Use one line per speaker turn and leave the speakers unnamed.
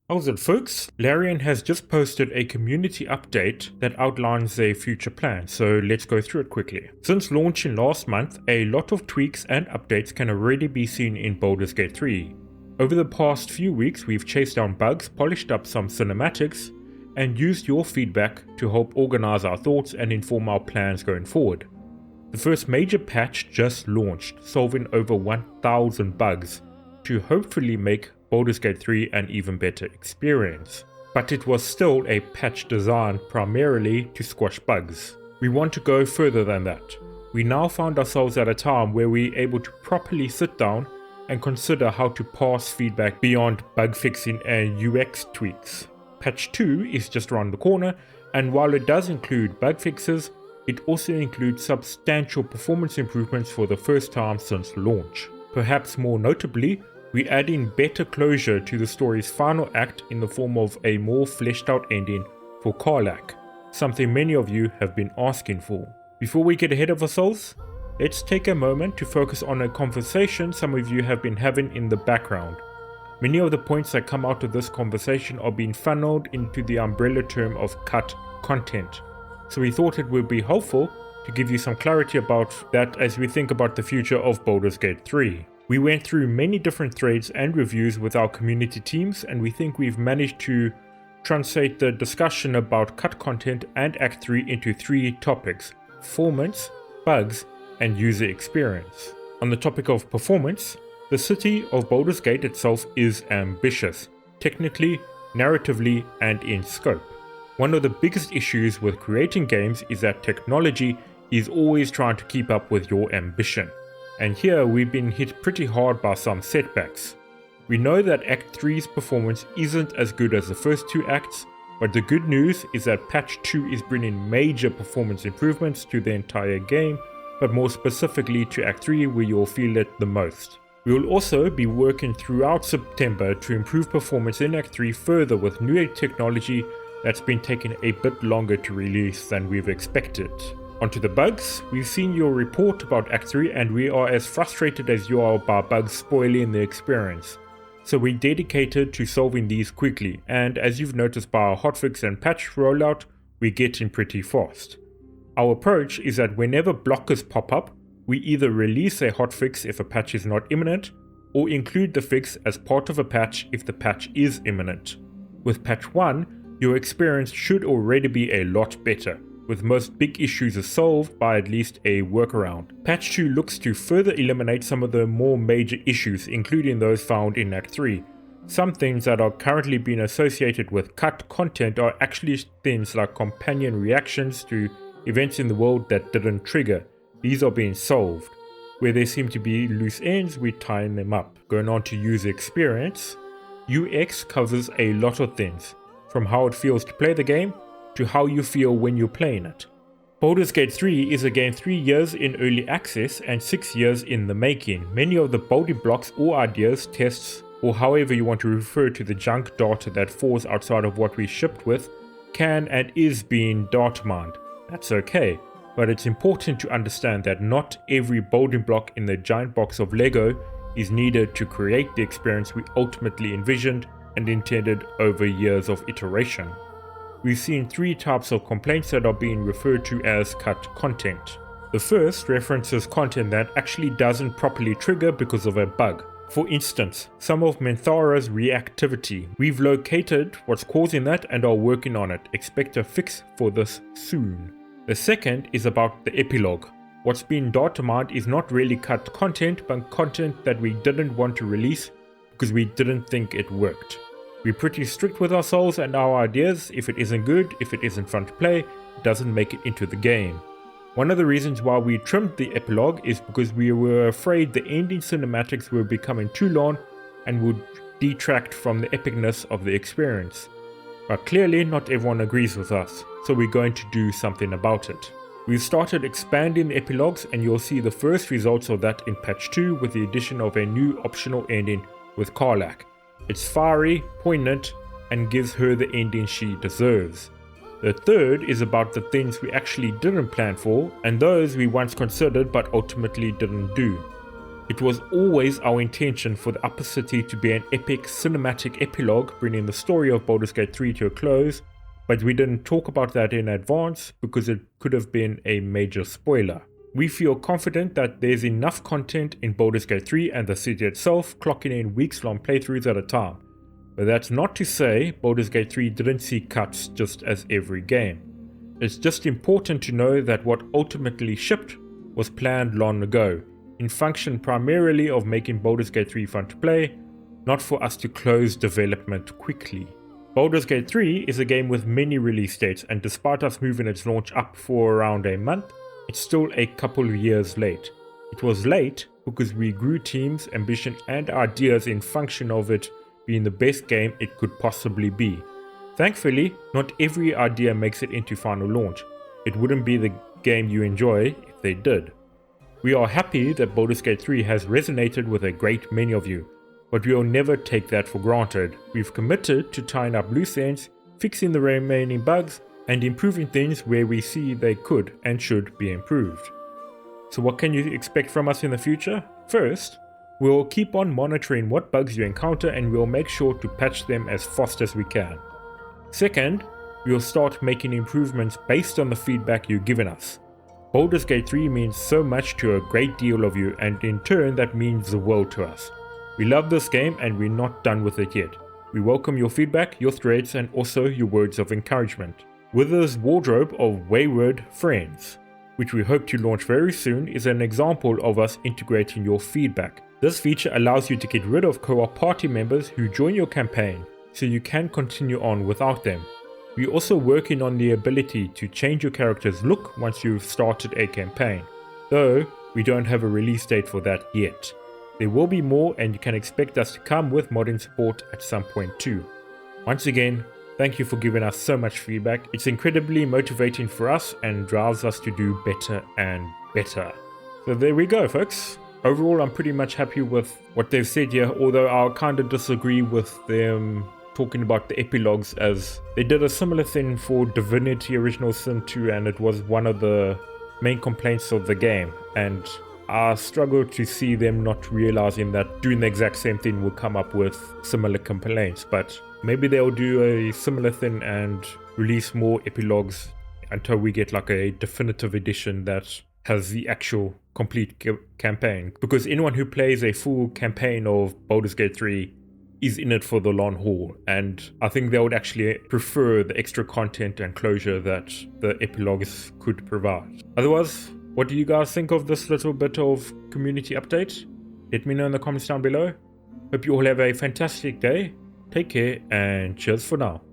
How's it, folks? Larian has just posted a community update that outlines their future plans, so let's go through it quickly. Since launching last month, a lot of tweaks and updates can already be seen in Baldur's Gate 3. Over the past few weeks, we've chased down bugs, polished up some cinematics, and used your feedback to help organize our thoughts and inform our plans going forward. The first major patch just launched, solving over 1,000 bugs to hopefully make Baldur's Gate 3 an even better experience. But it was still a patch designed primarily to squash bugs. We want to go further than that. We now found ourselves at a time where we're able to properly sit down and consider how to pass feedback beyond bug fixing and UX tweaks. Patch 2 is just around the corner, and while it does include bug fixes, it also includes substantial performance improvements for the first time since launch. Perhaps more notably, we add in better closure to the story's final act in the form of a more fleshed out ending for Karlach, something many of you have been asking for. Before we get ahead of ourselves, let's take a moment to focus on a conversation some of you have been having in the background. Many of the points that come out of this conversation are being funneled into the umbrella term of cut content, so we thought it would be helpful to give you some clarity about that as we think about the future of Baldur's Gate 3. We went through many different threads and reviews with our community teams, and we think we've managed to translate the discussion about cut content and Act 3 into three topics: performance, bugs, and user experience. On the topic of performance, the city of Baldur's Gate itself is ambitious, technically, narratively, and in scope. One of the biggest issues with creating games is that technology is always trying to keep up with your ambition. And here we've been hit pretty hard by some setbacks. We know that Act 3's performance isn't as good as the first two acts, but the good news is that Patch 2 is bringing major performance improvements to the entire game, but more specifically to Act 3 where you'll feel it the most. We will also be working throughout September to improve performance in Act 3 further with new technology that's been taking a bit longer to release than we've expected. Onto the bugs. We've seen your report about Act 3 and we are as frustrated as you are by bugs spoiling the experience. So we're dedicated to solving these quickly, and as you've noticed by our hotfix and patch rollout, we're getting pretty fast. Our approach is that whenever blockers pop up, we either release a hotfix if a patch is not imminent, or include the fix as part of a patch if the patch is imminent. With patch 1, your experience should already be a lot better, with most big issues solved by at least a workaround. Patch 2 looks to further eliminate some of the more major issues, including those found in Act 3. Some things that are currently being associated with cut content are actually things like companion reactions to events in the world that didn't trigger. These are being solved. Where there seem to be loose ends, we're tying them up. Going on to user experience, UX covers a lot of things, from how it feels to play the game, to how you feel when you're playing it. Baldur's Gate 3 is a game 3 years in early access and 6 years in the making. Many of the building blocks or ideas, tests, or however you want to refer to the junk data that falls outside of what we shipped with, can and is being data mined. That's okay, but it's important to understand that not every building block in the giant box of Lego is needed to create the experience we ultimately envisioned and intended over years of iteration. We've seen three types of complaints that are being referred to as cut content. The first references content that actually doesn't properly trigger because of a bug. For instance, some of Menthara's reactivity. We've located what's causing that and are working on it. Expect a fix for this soon. The second is about the epilogue. What's being data mined is not really cut content, but content that we didn't want to release because we didn't think it worked. We're pretty strict with ourselves and our ideas. If it isn't good, if it isn't fun to play, it doesn't make it into the game. One of the reasons why we trimmed the epilogue is because we were afraid the ending cinematics were becoming too long and would detract from the epicness of the experience. But clearly not everyone agrees with us, so we're going to do something about it. We've started expanding the epilogues and you'll see the first results of that in patch 2 with the addition of a new optional ending with Karlach. It's fiery, poignant, and gives her the ending she deserves. The third is about the things we actually didn't plan for, and those we once considered but ultimately didn't do. It was always our intention for the Upper City to be an epic cinematic epilogue bringing the story of Baldur's Gate 3 to a close, but we didn't talk about that in advance because it could have been a major spoiler. We feel confident that there's enough content in Baldur's Gate 3 and the city itself, clocking in weeks-long playthroughs at a time. But that's not to say Baldur's Gate 3 didn't see cuts just as every game. It's just important to know that what ultimately shipped was planned long ago, in function primarily of making Baldur's Gate 3 fun to play, not for us to close development quickly. Baldur's Gate 3 is a game with many release dates, and despite us moving its launch up for around a month, it's still a couple of years late. It was late because we grew teams, ambition and ideas in function of it being the best game it could possibly be. Thankfully, not every idea makes it into final launch. It wouldn't be the game you enjoy if they did. We are happy that Baldur's Gate 3 has resonated with a great many of you, but we will never take that for granted. We've committed to tying up loose ends, fixing the remaining bugs, and improving things where we see they could and should be improved. So what can you expect from us in the future? First, we'll keep on monitoring what bugs you encounter and we'll make sure to patch them as fast as we can. Second, we'll start making improvements based on the feedback you've given us. Baldur's Gate 3 means so much to a great deal of you, and in turn that means the world to us. We love this game and we're not done with it yet. We welcome your feedback, your threats, and also your words of encouragement. Wither's Wardrobe of Wayward Friends, which we hope to launch very soon, is an example of us integrating your feedback. This feature allows you to get rid of co-op party members who join your campaign, so you can continue on without them. We're also working on the ability to change your character's look once you've started a campaign, though we don't have a release date for that yet. There will be more, and you can expect us to come with modding support at some point too. Once again, thank you for giving us so much feedback. It's incredibly motivating for us and drives us to do better and better. So there we go, folks. Overall, I'm pretty much happy with what they've said here, although I kind of disagree with them talking about the epilogues, as they did a similar thing for Divinity Original Sin 2 and it was one of the main complaints of the game, and I struggle to see them not realizing that doing the exact same thing will come up with similar complaints. But maybe they'll do a similar thing and release more epilogues until we get like a definitive edition that has the actual complete campaign, because anyone who plays a full campaign of Baldur's Gate 3 is in it for the long haul, and I think they would actually prefer the extra content and closure that the epilogues could provide. Otherwise, what do you guys think of this little bit of community update? Let me know in the comments down below. Hope you all have a fantastic day. Take care and cheers for now.